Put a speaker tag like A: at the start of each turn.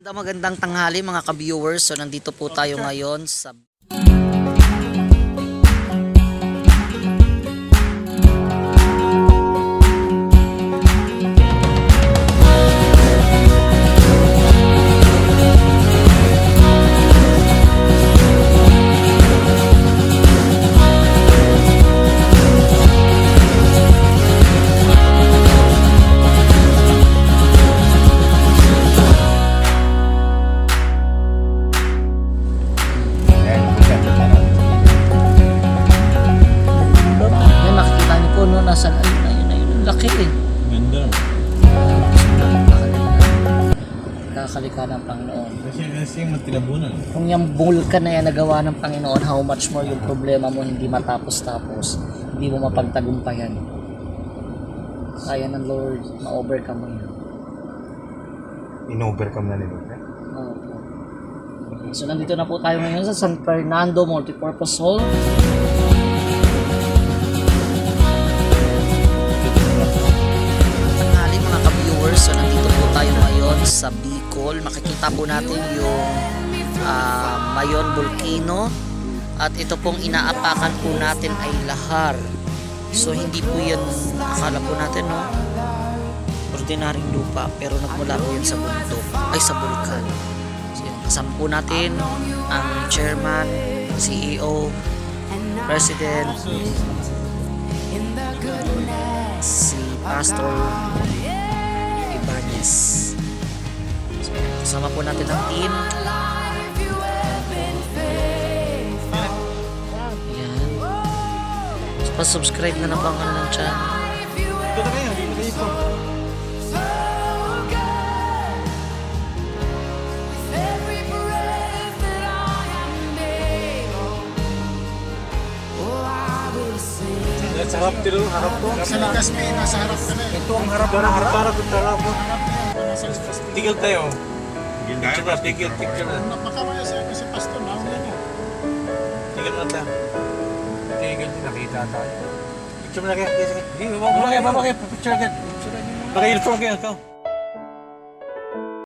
A: Magandang tanghali mga ka-viewers. So nandito po tayo ngayon sa nasa ayun, laki eh.
B: Ganda.
A: Kakalika ng Panginoon.
B: Kasi yung matilabunan.
A: Kung yung bulkan na yan nagawa ng Panginoon, how much more yung problema mo hindi matapos-tapos, hindi mo mapagtagumpayan. Kaya ng Lord, ma-overcome mo yun.
B: In-overcome na nila.
A: So nandito na po tayo ngayon sa San Fernando Multipurpose Hall. So nandito po tayo ngayon sa Bicol. Makikita po natin yung Mayon Volcano. At ito pong inaapakan po natin ay lahar. So hindi po yan, akala po natin no, ordinaryong lupa. Pero nagmula po yan sa bundok, ay sa bulkan. So yun, kasama po natin ang chairman, CEO, president, si Pastor Ibanez. So, kasama po natin ang team. Ayan. So, pa-subscribe na lang ng channel.
B: Ito na kayo, ito. Sa harap dito, harap ko.
C: Sa likas may nasa harap ka na eh.
B: Ito ang harap na harap. Harap. Tigil tayo. Tigil na, tigil na.
C: Napakamaya sa akin si Pastor, nauna niya.
B: Tigil na tayo. Tigil din, nakita tayo. Picture mo na kayo. Hindi, babakay. Picture agad. Naka-earphone kayo.